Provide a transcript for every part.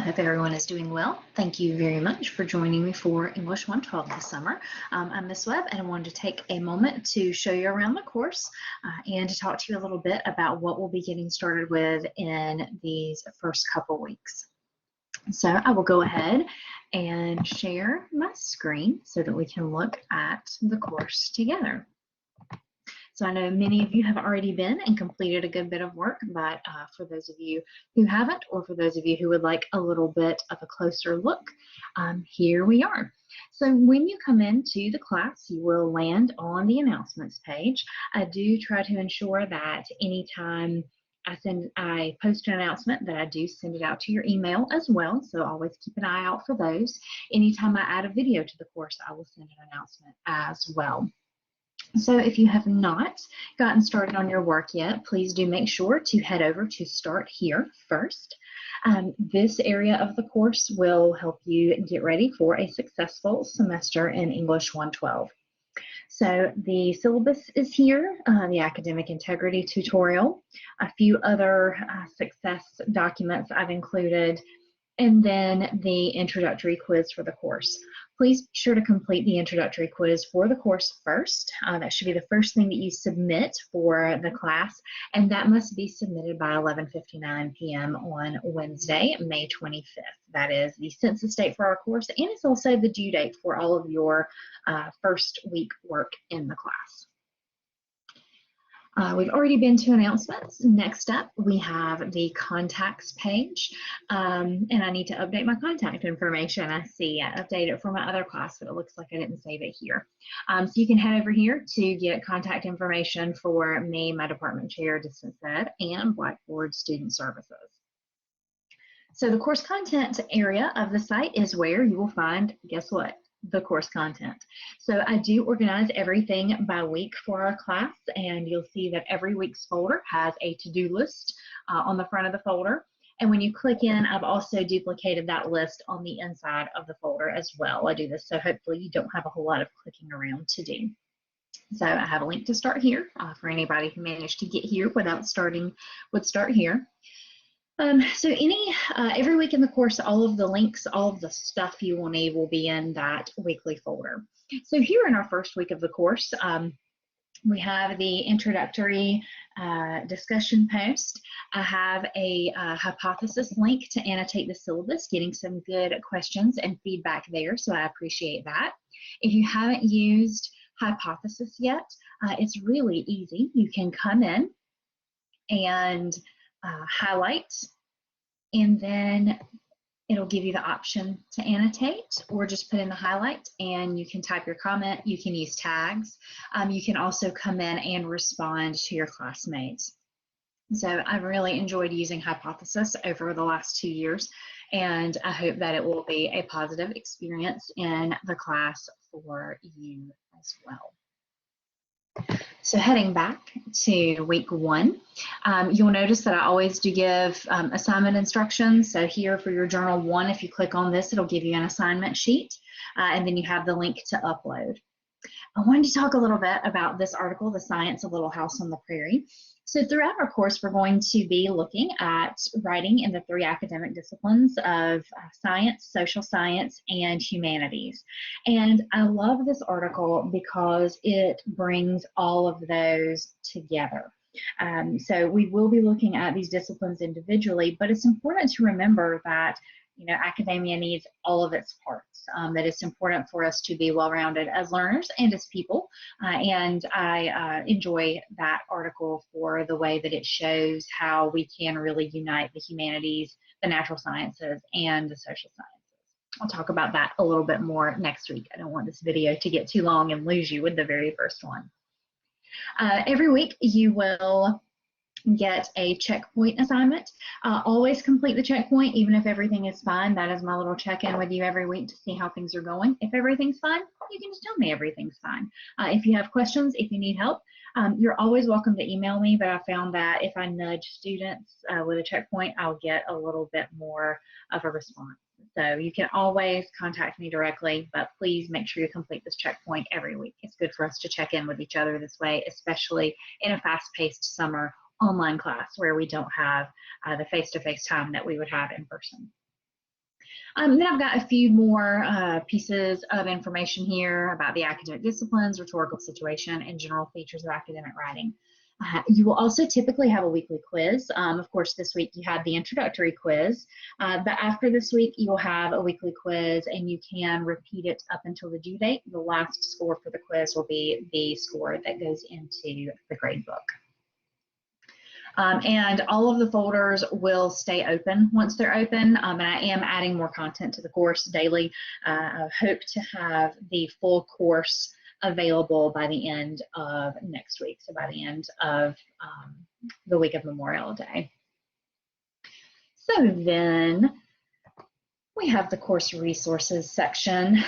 hope everyone is doing well. Thank you very much for joining me for English 112 this summer. I'm Miss Webb, and I wanted to take a moment to show you around the course and to talk to you a little bit about what we'll be getting started with in these first couple weeks. So I will go ahead and share my screen so that we can look at the course together. So I know many of you have already been and completed a good bit of work, but for those of you who haven't, or for those of you who would like a little bit of a closer look, here we are. So when you come into the class, you will land on the announcements page. I do try to ensure that anytime I post an announcement that I do send it out to your email as well, so always keep an eye out for those. Anytime I add a video to the course, I will send an announcement as well. So if you have not gotten started on your work yet, please do make sure to head over to Start Here first. This area of the course will help you get ready for a successful semester in English 112. So the syllabus is here, the academic integrity tutorial, a few other success documents I've included, and then the introductory quiz for the course. Please be sure to complete the introductory quiz for the course first. That should be the first thing that you submit for the class, and that must be submitted by 11:59 p.m. on Wednesday, May 25th. That is the census date for our course, and it's also the due date for all of your first week work in the class. We've already been to announcements. Next up, we have the contacts page, and I need to update my contact information. I see I updated it for my other class, but it looks like I didn't save it here. So you can head over here to get contact information for me, my department chair, Distance Ed, and Blackboard Student Services. So the course content area of the site is where you will find, guess what? The course content. So I do organize everything by week for our class, and you'll see that every week's folder has a to-do list on the front of the folder. And when you click in, I've also duplicated that list on the inside of the folder as well. I do this so hopefully you don't have a whole lot of clicking around to do. So I have a link to Start Here for anybody who managed to get here without starting with Start Here. So every week in the course, all of the links, all of the stuff you will need will be in that weekly folder. So here in our first week of the course, we have the introductory discussion post. I have a hypothesis link to annotate the syllabus, getting some good questions and feedback there, so I appreciate that. If you haven't used hypothesis yet, it's really easy. You can come in and highlight, and then it'll give you the option to annotate or just put in the highlight, and you can type your comment. You can use tags. You can also come in and respond to your classmates. So I've really enjoyed using hypothesis over the last 2 years, and I hope that it will be a positive experience in the class for you as well. So heading back to week 1, you'll notice that I always do give assignment instructions. So here for your journal 1, if you click on this, it'll give you an assignment sheet, and then you have the link to upload. I wanted to talk a little bit about this article, The Science of Little House on the Prairie. So throughout our course, we're going to be looking at writing in the 3 academic disciplines of science, social science, and humanities. And I love this article because it brings all of those together. So we will be looking at these disciplines individually, but it's important to remember that academia needs all of its parts, that it's important for us to be well-rounded as learners and as people. And I enjoy that article for the way that it shows how we can really unite the humanities, the natural sciences, and the social sciences. I'll talk about that a little bit more next week. I don't want this video to get too long and lose you with the very first one. Every week you will get a checkpoint assignment. Always complete the checkpoint, even if everything is fine. That is my little check-in with you every week to see how things are going. If everything's fine, you can just tell me everything's fine. If you have questions, if you need help, you're always welcome to email me, but I found that if I nudge students with a checkpoint, I'll get a little bit more of a response. So you can always contact me directly, but please make sure you complete this checkpoint every week. It's good for us to check in with each other this way, especially in a fast-paced summer online class where we don't have the face-to-face time that we would have in person. Then I've got a few more pieces of information here about the academic disciplines, rhetorical situation, and general features of academic writing. You will also typically have a weekly quiz. Of course, this week you had the introductory quiz, but after this week you'll have a weekly quiz and you can repeat it up until the due date. The last score for the quiz will be the score that goes into the grade book. And all of the folders will stay open once they're open, and I am adding more content to the course daily. I hope to have the full course available by the end of next week, so by the end of the week of Memorial Day. So then we have the course resources section.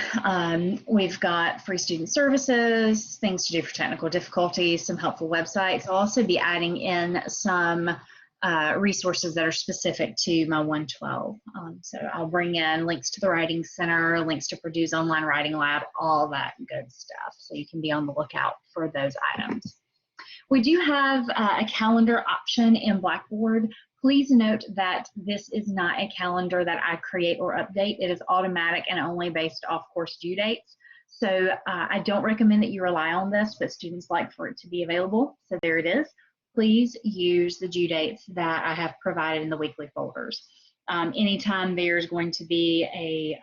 We've got free student services, things to do for technical difficulties, some helpful websites. I'll also be adding in some resources that are specific to my 112. So I'll bring in links to the Writing Center, links to Purdue's Online Writing Lab, all that good stuff. So you can be on the lookout for those items. We do have a calendar option in Blackboard. Please note that this is not a calendar that I create or update. It is automatic and only based off course due dates. So I don't recommend that you rely on this, but students like for it to be available. So there it is. Please use the due dates that I have provided in the weekly folders. Anytime there's going to be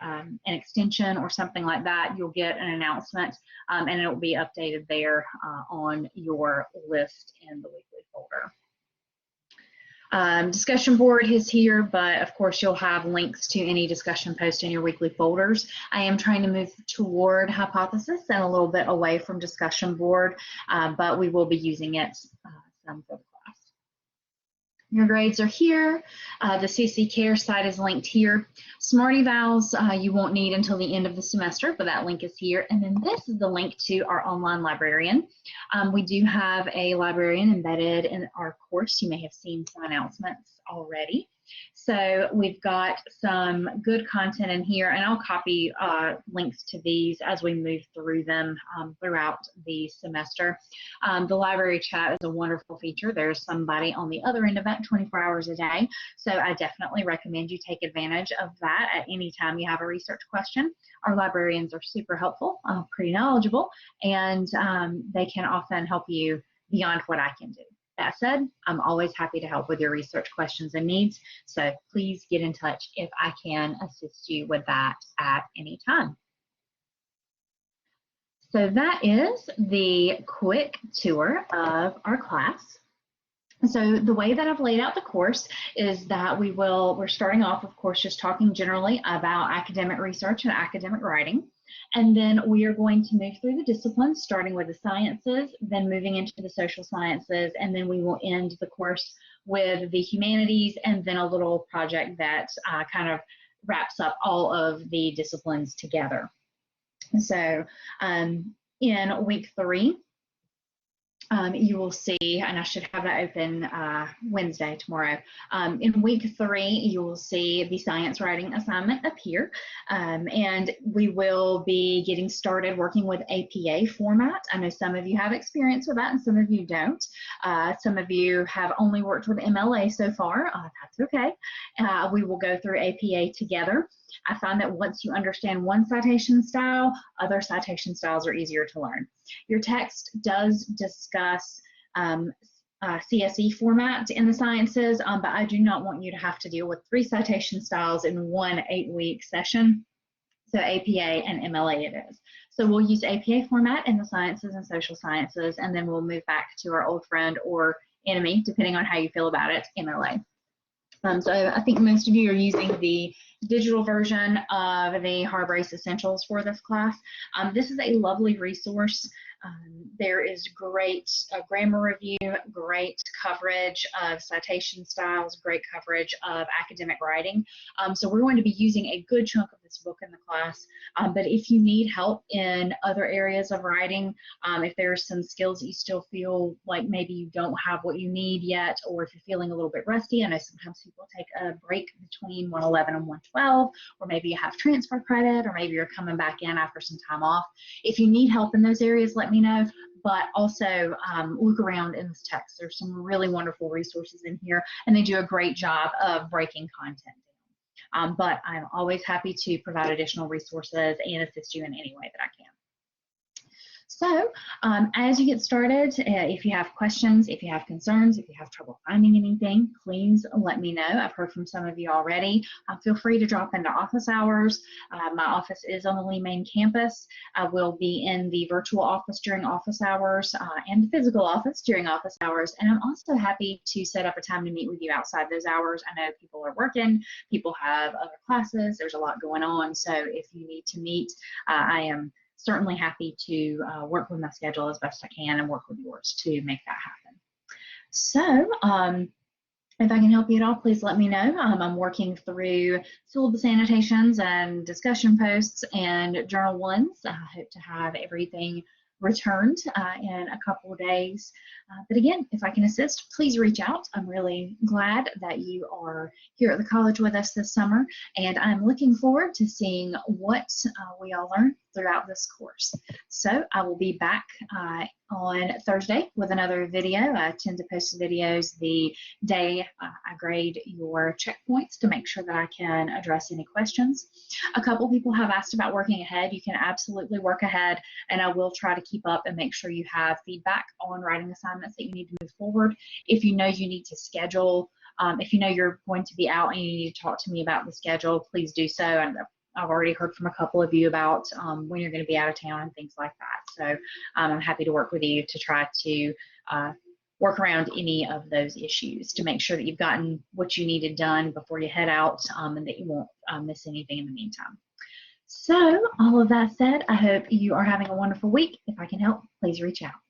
an extension or something like that, you'll get an announcement and it will be updated there on your list in the weekly folder. Discussion board is here, but of course you'll have links to any discussion post in your weekly folders. I am trying to move toward hypothesis and a little bit away from discussion board, but we will be using it some for the class. Your grades are here. The CC Care site is linked here. Smart evals you won't need until the end of the semester, but that link is here. And then this is the link to our online librarian. We do have a librarian embedded in our course. You may have seen some announcements already. So we've got some good content in here, and I'll copy links to these as we move through them throughout the semester. The library chat is a wonderful feature. There's somebody on the other end of that 24 hours a day. So I definitely recommend you take advantage of that at any time you have a research question. Our librarians are super helpful, pretty knowledgeable, and they can often help you beyond what I can do. That said, I'm always happy to help with your research questions and needs, so please get in touch if I can assist you with that at any time. So that is the quick tour of our class. So the way that I've laid out the course is that we're starting off, of course, just talking generally about academic research and academic writing. And then we are going to move through the disciplines, starting with the sciences, then moving into the social sciences, and then we will end the course with the humanities and then a little project that kind of wraps up all of the disciplines together. So in week 3, you will see, and I should have that open Wednesday, tomorrow. In week 3, you will see the science writing assignment up here, and we will be getting started working with APA format. I know some of you have experience with that and some of you don't. Some of you have only worked with MLA so far. That's okay. We will go through APA together. I find that once you understand one citation style, other citation styles are easier to learn. Your text does discuss CSE format in the sciences, but I do not want you to have to deal with 3 citation styles in one 8-week session. So APA and MLA it is. So we'll use APA format in the sciences and social sciences, and then we'll move back to our old friend or enemy, depending on how you feel about it, MLA. So I think most of you are using the digital version of the Harbrace Essentials for this class. This is a lovely resource. There is great grammar review, great coverage of citation styles, great coverage of academic writing. So we're going to be using a good chunk of this book in the class, but if you need help in other areas of writing, if there are some skills that you still feel like maybe you don't have what you need yet, or if you're feeling a little bit rusty, I know sometimes people take a break between 111 and 112, or maybe you have transfer credit, or maybe you're coming back in after some time off. If you need help in those areas, let me know, but also look around in this text. There's some really wonderful resources in here, and they do a great job of breaking content but I'm always happy to provide additional resources and assist you in any way that I can. So as you get started, if you have questions, if you have concerns, if you have trouble finding anything, please let me know. I've heard from some of you already. Feel free to drop into office hours. My office is on the Lee Main campus. I will be in the virtual office during office hours and the physical office during office hours. And I'm also happy to set up a time to meet with you outside those hours. I know people are working, people have other classes, there's a lot going on. So if you need to meet, I am certainly happy to work with my schedule as best I can and work with yours to make that happen. So if I can help you at all, please let me know. I'm working through syllabus annotations and discussion posts and journal ones. I hope to have everything returned in a couple of days. But again, if I can assist, please reach out. I'm really glad that you are here at the college with us this summer, and I'm looking forward to seeing what we all learn throughout this course. So I will be back on Thursday with another video. I tend to post videos the day I grade your checkpoints to make sure that I can address any questions. A couple people have asked about working ahead. You can absolutely work ahead, and I will try to keep up and make sure you have feedback on writing assignments that you need to move forward. If you know you need to schedule, if you know you're going to be out and you need to talk to me about the schedule, please do so. And I've already heard from a couple of you about when you're going to be out of town and things like that. So I'm happy to work with you to try to work around any of those issues to make sure that you've gotten what you needed done before you head out and that you won't miss anything in the meantime. So all of that said, I hope you are having a wonderful week. If I can help, please reach out.